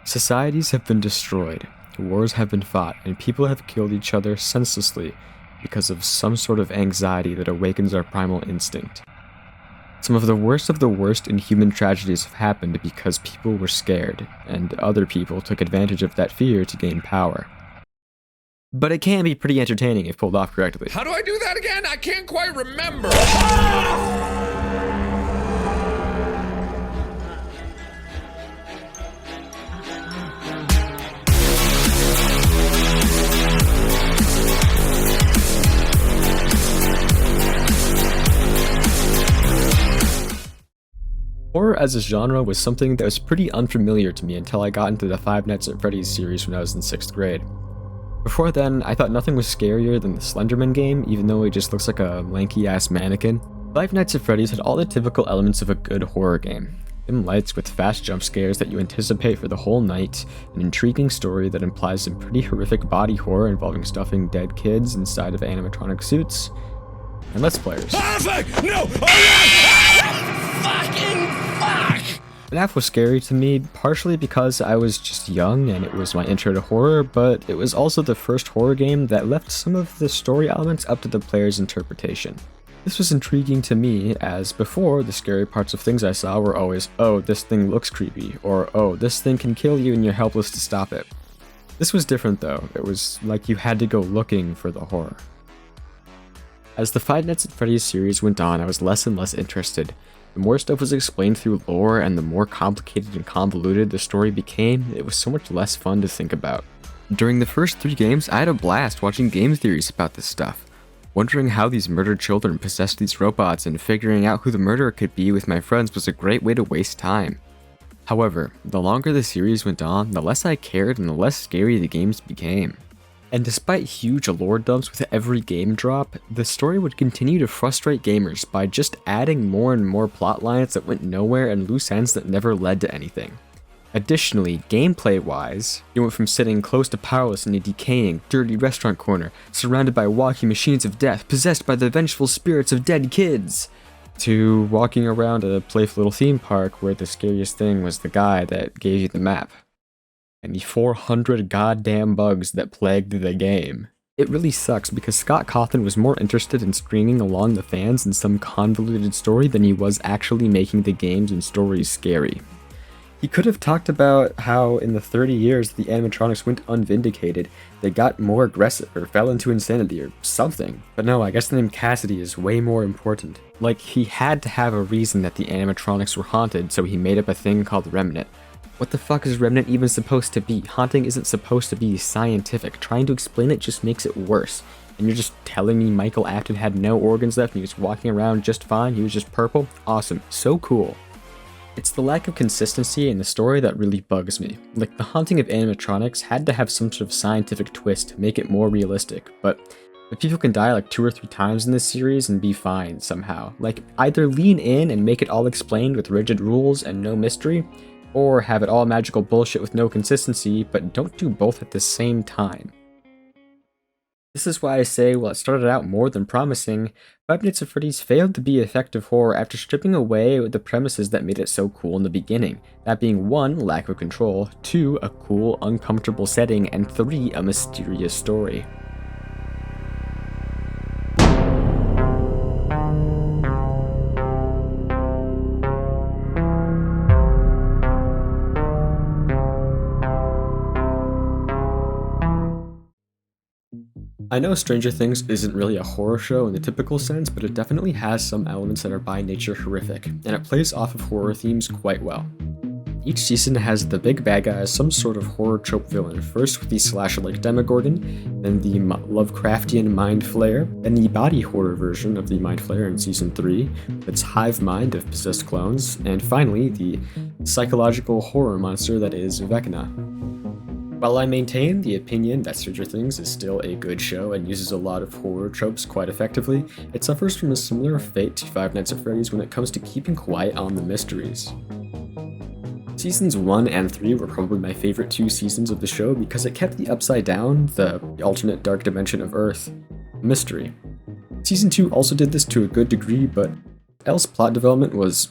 Societies have been destroyed, wars have been fought, and people have killed each other senselessly because of some sort of anxiety that awakens our primal instinct. Some of the worst in human tragedies have happened because people were scared, and other people took advantage of that fear to gain power. But it can be pretty entertaining if pulled off correctly. How do I do that again? I can't quite remember. Horror as a genre was something that was pretty unfamiliar to me until I got into the Five Nights at Freddy's series when I was in 6th grade. Before then, I thought nothing was scarier than the Slenderman game, even though he just looks like a lanky-ass mannequin. Five Nights at Freddy's had all the typical elements of a good horror game. Dim lights with fast jump scares that you anticipate for the whole night, an intriguing story that implies some pretty horrific body horror involving stuffing dead kids inside of animatronic suits, and Let's Players. No! Fucking fuck! FNAF was scary to me, partially because I was just young and it was my intro to horror, but it was also the first horror game that left some of the story elements up to the player's interpretation. This was intriguing to me, as before, the scary parts of things I saw were always, oh, this thing looks creepy, or oh, this thing can kill you and you're helpless to stop it. This was different though, it was like you had to go looking for the horror. As the Five Nights at Freddy's series went on, I was less and less interested. The more stuff was explained through lore and the more complicated and convoluted the story became, it was so much less fun to think about. During the first 3 games, I had a blast watching game theories about this stuff. Wondering how these murdered children possessed these robots and figuring out who the murderer could be with my friends was a great way to waste time. However, the longer the series went on, the less I cared and the less scary the games became. And despite huge lore dumps with every game drop, the story would continue to frustrate gamers by just adding more and more plot lines that went nowhere and loose ends that never led to anything. Additionally, gameplay-wise, you went from sitting close to powerless in a decaying, dirty restaurant corner, surrounded by walking machines of death possessed by the vengeful spirits of dead kids, to walking around a playful little theme park where the scariest thing was the guy that gave you the map and the 400 goddamn bugs that plagued the game. It really sucks because Scott Cawthon was more interested in stringing along the fans in some convoluted story than he was actually making the games and stories scary. He could have talked about how in the 30 years the animatronics went unvindicated, they got more aggressive or fell into insanity or something. But no, I guess the name Cassidy is way more important. Like, he had to have a reason that the animatronics were haunted, so he made up a thing called Remnant. What the fuck is Remnant even supposed to be? Haunting isn't supposed to be scientific. Trying to explain it just makes it worse. And you're just telling me Michael Afton had no organs left and he was walking around just fine? He was just purple? Awesome. So cool. It's the lack of consistency in the story that really bugs me. Like, the haunting of animatronics had to have some sort of scientific twist to make it more realistic, but if people can die like 2 or 3 times in this series and be fine somehow, like, either lean in and make it all explained with rigid rules and no mystery, or have it all magical bullshit with no consistency, but don't do both at the same time. This is why I say, while it started out more than promising, Five Nights at Freddy's failed to be effective horror after stripping away the premises that made it so cool in the beginning. That being 1, lack of control, 2, a cool, uncomfortable setting, and 3, a mysterious story. I know Stranger Things isn't really a horror show in the typical sense, but it definitely has some elements that are by nature horrific, and it plays off of horror themes quite well. Each season has the big bad guy as some sort of horror trope villain, first with the slasher-like Demogorgon, then the Lovecraftian Mind Flayer, then the body horror version of the Mind Flayer in Season 3, with its hive mind of possessed clones, and finally the psychological horror monster that is Vecna. While I maintain the opinion that Stranger Things is still a good show and uses a lot of horror tropes quite effectively, it suffers from a similar fate to Five Nights at Freddy's when it comes to keeping quiet on the mysteries. Seasons 1 and 3 were probably my favorite 2 seasons of the show because it kept the Upside Down, the alternate dark dimension of Earth, a mystery. Season 2 also did this to a good degree, but else plot development was...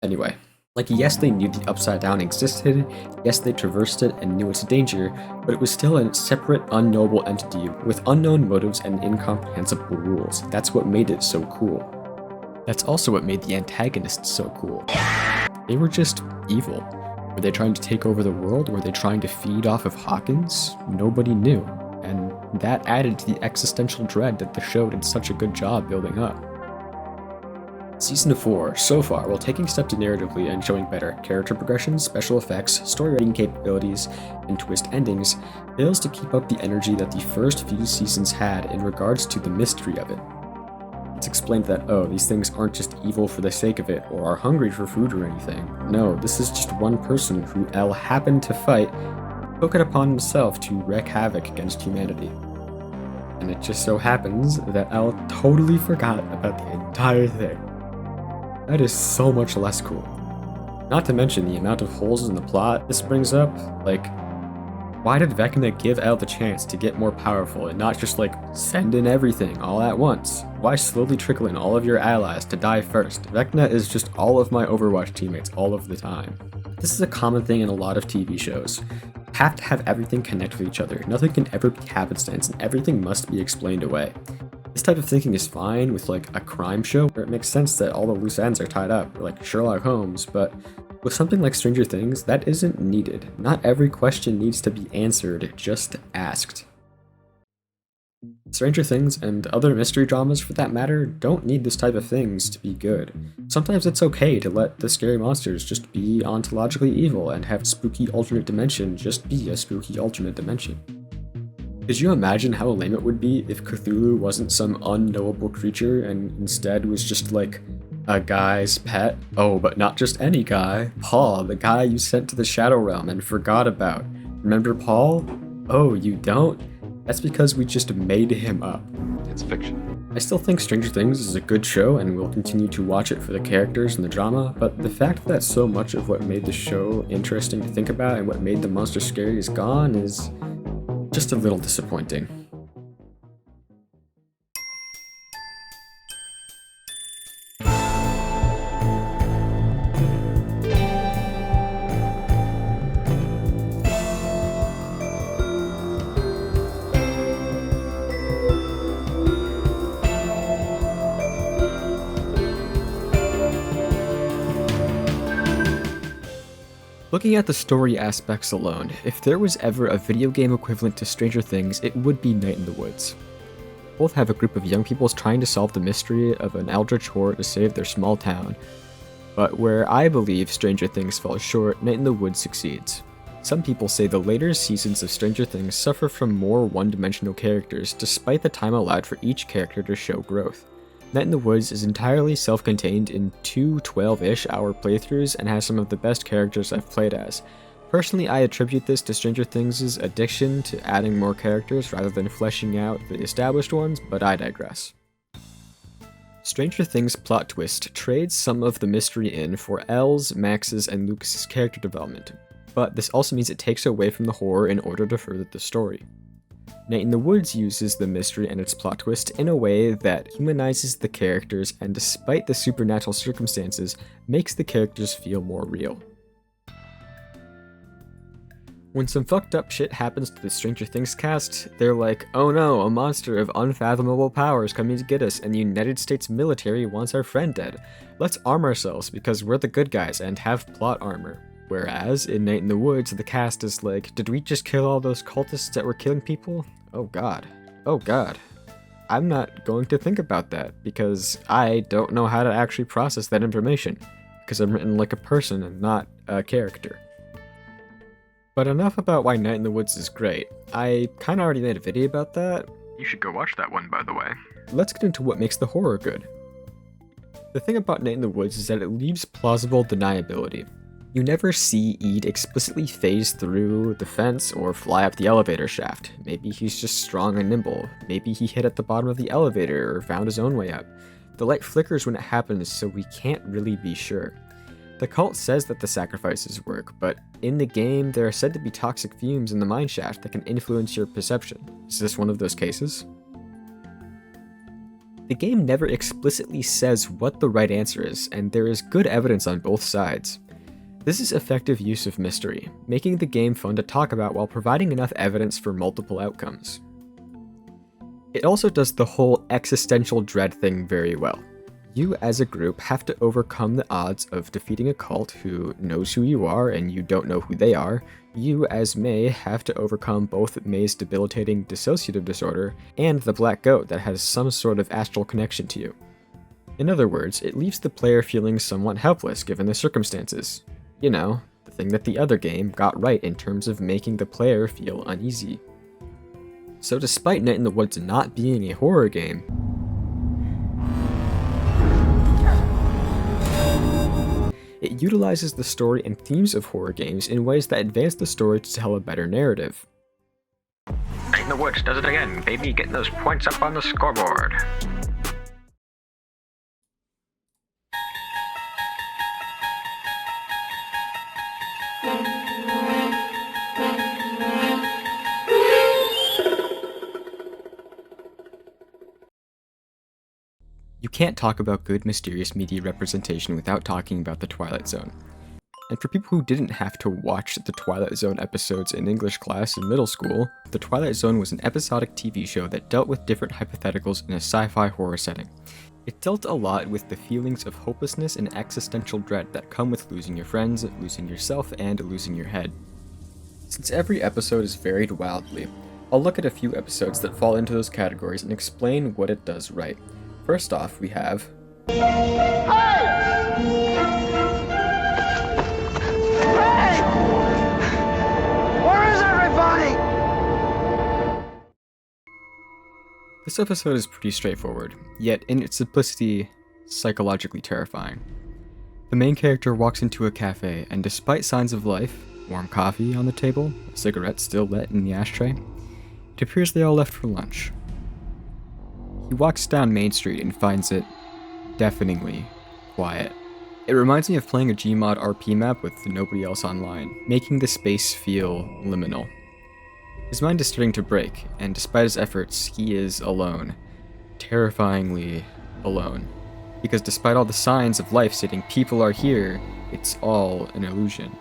Anyway. Like, yes, they knew the Upside Down existed, yes, they traversed it and knew its danger, but it was still a separate, unknowable entity with unknown motives and incomprehensible rules. That's what made it so cool. That's also what made the antagonists so cool. They were just evil. Were they trying to take over the world? Were they trying to feed off of Hawkins? Nobody knew, and that added to the existential dread that the show did such a good job building up. Season 4, so far, while taking steps narratively and showing better character progression, special effects, story writing capabilities, and twist endings, fails to keep up the energy that the first few seasons had in regards to the mystery of it. It's explained that, oh, these things aren't just evil for the sake of it, or are hungry for food or anything. No, this is just one person who L happened to fight, took it upon himself to wreak havoc against humanity. And it just so happens that L totally forgot about the entire thing. That is so much less cool. Not to mention the amount of holes in the plot this brings up. Like, why did Vecna give L the chance to get more powerful and not just like send in everything all at once? Why slowly trickle in all of your allies to die first? Vecna is just all of my Overwatch teammates all of the time. This is a common thing in a lot of TV shows. You have to have everything connect with each other. Nothing can ever be happenstance and everything must be explained away. This type of thinking is fine with like a crime show where it makes sense that all the loose ends are tied up, or like Sherlock Holmes, but with something like Stranger Things, that isn't needed. Not every question needs to be answered, just asked. Stranger Things, and other mystery dramas for that matter, don't need this type of things to be good. Sometimes it's okay to let the scary monsters just be ontologically evil and have spooky alternate dimension just be a spooky alternate dimension. Could you imagine how lame it would be if Cthulhu wasn't some unknowable creature and instead was just like a guy's pet? Oh, but not just any guy. Paul, the guy you sent to the Shadow Realm and forgot about. Remember Paul? Oh, you don't? That's because we just made him up. It's fiction. I still think Stranger Things is a good show and will continue to watch it for the characters and the drama, but the fact that so much of what made the show interesting to think about and what made the monster scary is gone is just a little disappointing. Looking at the story aspects alone, if there was ever a video game equivalent to Stranger Things, it would be Night in the Woods. Both have a group of young people trying to solve the mystery of an eldritch horror to save their small town, but where I believe Stranger Things falls short, Night in the Woods succeeds. Some people say the later seasons of Stranger Things suffer from more one-dimensional characters despite the time allowed for each character to show growth. Night in the Woods is entirely self-contained in two 12-ish hour playthroughs and has some of the best characters I've played as. Personally, I attribute this to Stranger Things' addiction to adding more characters rather than fleshing out the established ones, but I digress. Stranger Things' plot twist trades some of the mystery in for Elle's, Max's, and Lucas's character development, but this also means it takes away from the horror in order to further the story. Night in the Woods uses the mystery and its plot twist in a way that humanizes the characters and, despite the supernatural circumstances, makes the characters feel more real. When some fucked up shit happens to the Stranger Things cast, they're like, oh no, a monster of unfathomable powers coming to get us, and the United States military wants our friend dead. Let's arm ourselves because we're the good guys and have plot armor. Whereas, in Night in the Woods, the cast is like, did we just kill all those cultists that were killing people? Oh god. Oh god. I'm not going to think about that, because I don't know how to actually process that information, because I'm written like a person and not a character. But enough about why Night in the Woods is great. I kinda already made a video about that. You should go watch that one, by the way. Let's get into what makes the horror good. The thing about Night in the Woods is that it leaves plausible deniability. You never see Ede explicitly phase through the fence or fly up the elevator shaft. Maybe he's just strong and nimble. Maybe he hid at the bottom of the elevator or found his own way up. The light flickers when it happens, so we can't really be sure. The cult says that the sacrifices work, but in the game, there are said to be toxic fumes in the mine shaft that can influence your perception. Is this one of those cases? The game never explicitly says what the right answer is, and there is good evidence on both sides. This is effective use of mystery, making the game fun to talk about while providing enough evidence for multiple outcomes. It also does the whole existential dread thing very well. You as a group have to overcome the odds of defeating a cult who knows who you are and you don't know who they are. You as May have to overcome both May's debilitating dissociative disorder and the black goat that has some sort of astral connection to you. In other words, it leaves the player feeling somewhat helpless given the circumstances. You know, the thing that the other game got right in terms of making the player feel uneasy. So despite Night in the Woods not being a horror game, it utilizes the story and themes of horror games in ways that advance the story to tell a better narrative. Night in the Woods does it again, baby, getting those points up on the scoreboard. You can't talk about good, mysterious media representation without talking about the Twilight Zone. And for people who didn't have to watch the Twilight Zone episodes in English class in middle school, the Twilight Zone was an episodic TV show that dealt with different hypotheticals in a sci-fi horror setting. It dealt a lot with the feelings of hopelessness and existential dread that come with losing your friends, losing yourself, and losing your head. Since every episode is varied wildly, I'll look at a few episodes that fall into those categories and explain what it does right. First off, we have... This episode is pretty straightforward, yet in its simplicity, psychologically terrifying. The main character walks into a cafe, and despite signs of life, warm coffee on the table, a cigarette still lit in the ashtray, it appears they all left for lunch. He walks down Main Street and finds it deafeningly quiet. It reminds me of playing a Gmod RP map with nobody else online, making the space feel liminal. His mind is starting to break, and despite his efforts, he is alone. Terrifyingly alone. Because despite all the signs of life stating people are here, it's all an illusion.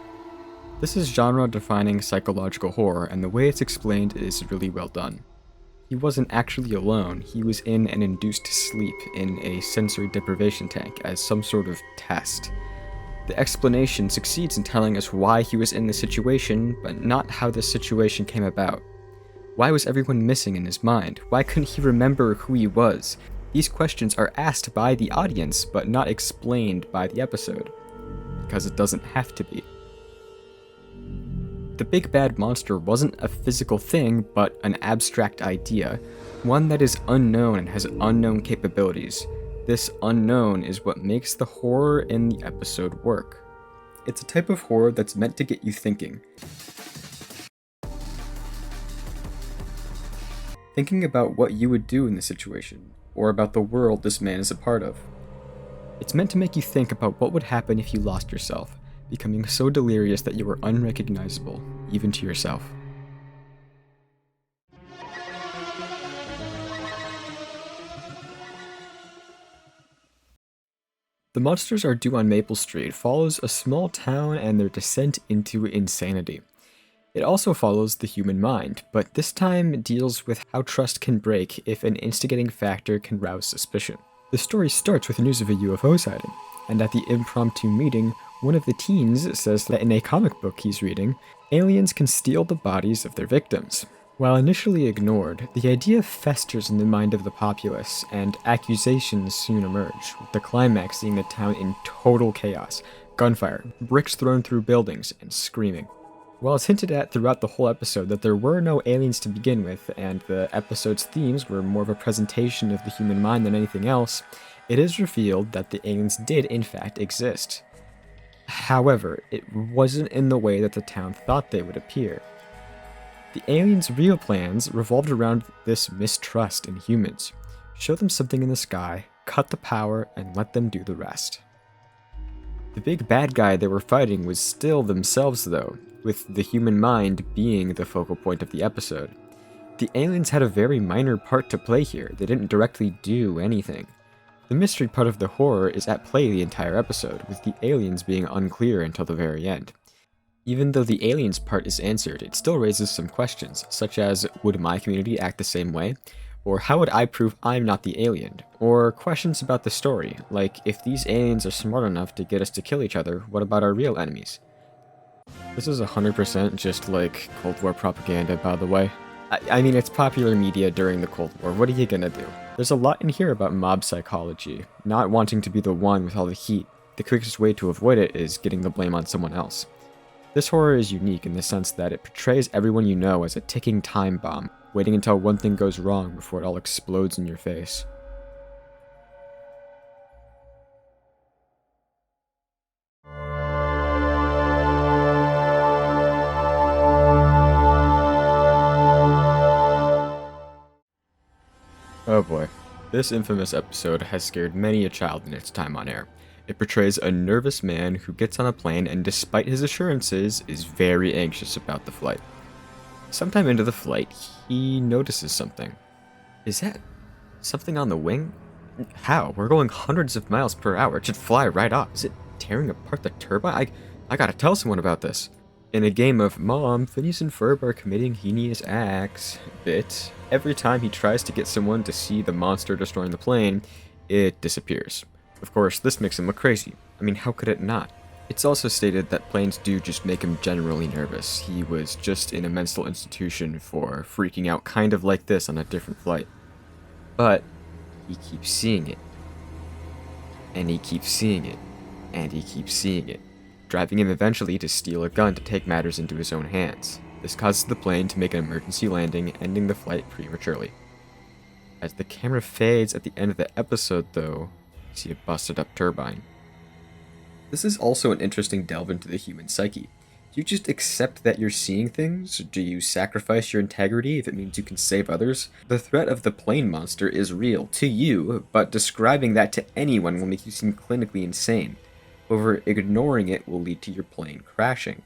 This is genre-defining psychological horror, and the way it's explained is really well done. He wasn't actually alone, he was in an induced sleep in a sensory deprivation tank as some sort of test. The explanation succeeds in telling us why he was in the situation, but not how the situation came about. Why was everyone missing in his mind? Why couldn't he remember who he was? These questions are asked by the audience, but not explained by the episode. Because it doesn't have to be. The big bad monster wasn't a physical thing, but an abstract idea, one that is unknown and has unknown capabilities. This unknown is what makes the horror in the episode work. It's a type of horror that's meant to get you thinking. Thinking about what you would do in this situation, or about the world this man is a part of. It's meant to make you think about what would happen if you lost yourself, becoming so delirious that you were unrecognizable, even to yourself. The Monsters Are Due on Maple Street follows a small town and their descent into insanity. It also follows the human mind, but this time deals with how trust can break if an instigating factor can rouse suspicion. The story starts with news of a UFO sighting, and at the impromptu meeting, one of the teens says that in a comic book he's reading, aliens can steal the bodies of their victims. While initially ignored, the idea festers in the mind of the populace, and accusations soon emerge, with the climax seeing the town in total chaos, gunfire, bricks thrown through buildings, and screaming. While it's hinted at throughout the whole episode that there were no aliens to begin with, and the episode's themes were more of a presentation of the human mind than anything else, it is revealed that the aliens did in fact exist. However, it wasn't in the way that the town thought they would appear. The aliens' real plans revolved around this mistrust in humans. Show them something in the sky, cut the power, and let them do the rest. The big bad guy they were fighting was still themselves though, with the human mind being the focal point of the episode. The aliens had a very minor part to play here, they didn't directly do anything. The mystery part of the horror is at play the entire episode, with the aliens being unclear until the very end. Even though the aliens part is answered, it still raises some questions, such as, would my community act the same way? Or how would I prove I'm not the alien? Or questions about the story, like if these aliens are smart enough to get us to kill each other, what about our real enemies? This is 100% just like Cold War propaganda, by the way. I mean, it's popular media during the Cold War, what are you gonna do? There's a lot in here about mob psychology, not wanting to be the one with all the heat. The quickest way to avoid it is getting the blame on someone else. This horror is unique in the sense that it portrays everyone you know as a ticking time bomb, waiting until one thing goes wrong before it all explodes in your face. Oh boy, this infamous episode has scared many a child in its time on air. It portrays a nervous man who gets on a plane and despite his assurances, is very anxious about the flight. Sometime into the flight, he notices something. Is that something on the wing? How? We're going hundreds of miles per hour. It should fly right off. Is it tearing apart the turbine? I gotta tell someone about this. In a game of Mom, Phineas and Ferb are committing heinous acts bit, every time he tries to get someone to see the monster destroying the plane, it disappears. Of course, this makes him look crazy. I mean, how could it not? It's also stated that planes do just make him generally nervous. He was just in a mental institution for freaking out kind of like this on a different flight. But he keeps seeing it. And he keeps seeing it. And he keeps seeing it, driving him eventually to steal a gun to take matters into his own hands. This causes the plane to make an emergency landing, ending the flight prematurely. As the camera fades at the end of the episode, though, you see a busted up turbine. This is also an interesting delve into the human psyche. Do you just accept that you're seeing things? Do you sacrifice your integrity if it means you can save others? The threat of the plane monster is real to you, but describing that to anyone will make you seem clinically insane. However, ignoring it will lead to your plane crashing.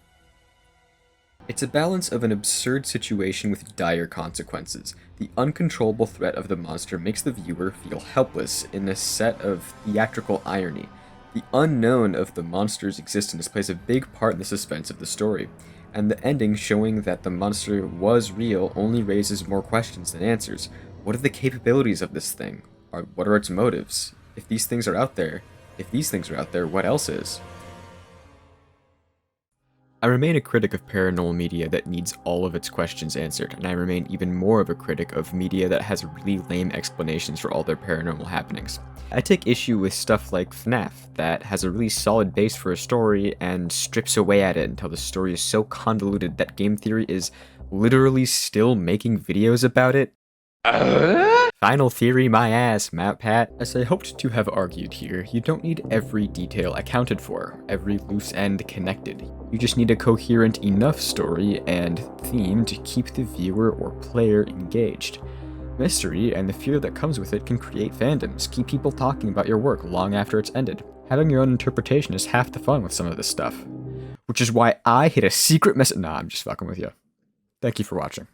It's a balance of an absurd situation with dire consequences. The uncontrollable threat of the monster makes the viewer feel helpless in a set of theatrical irony. The unknown of the monster's existence plays a big part in the suspense of the story, and the ending showing that the monster was real only raises more questions than answers. What are the capabilities of this thing? What are its motives? If these things are out there, what else is? I remain a critic of paranormal media that needs all of its questions answered, and I remain even more of a critic of media that has really lame explanations for all their paranormal happenings. I take issue with stuff like FNAF, that has a really solid base for a story and strips away at it until the story is so convoluted that game theory is literally still making videos about it. Final theory my ass, Matt Pat. As I hoped to have argued here, you don't need every detail accounted for, every loose end connected. You just need a coherent enough story and theme to keep the viewer or player engaged. Mystery and the fear that comes with it can create fandoms, keep people talking about your work long after it's ended. Having your own interpretation is half the fun with some of this stuff. Which is why I hit a secret message. Nah, I'm just fucking with you. Thank you for watching.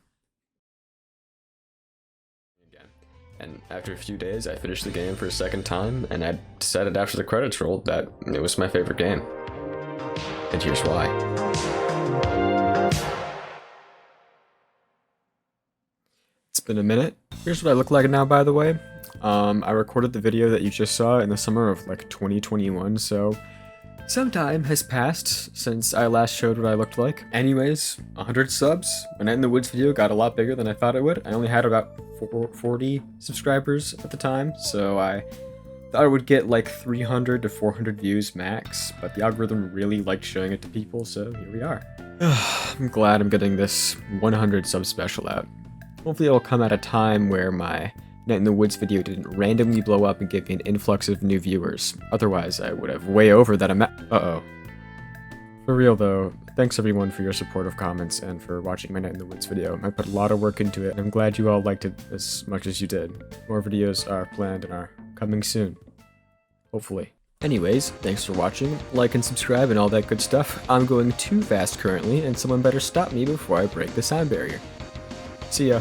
And after a few days, I finished the game for a second time, and I decided after the credits rolled that it was my favorite game. And here's why. It's been a minute. Here's what I look like now, by the way. I recorded the video that you just saw in the summer of like 2021, so some time has passed since I last showed what I looked like. Anyways, 100 subs. My Night in the Woods video got a lot bigger than I thought it would. I only had about 40 subscribers at the time, so I thought I would get like 300 to 400 views max, but the algorithm really liked showing it to people, so here we are. I'm glad I'm getting this 100 sub special out. Hopefully it'll come at a time where my Night in the Woods video didn't randomly blow up and give me an influx of new viewers. Otherwise, I would have way over that amount. Uh-oh. For real though, thanks everyone for your supportive comments and for watching my Night in the Woods video. I put a lot of work into it, and I'm glad you all liked it as much as you did. More videos are planned and are coming soon. Hopefully. Anyways, thanks for watching, like and subscribe and all that good stuff. I'm going too fast currently, and someone better stop me before I break the sound barrier. See ya.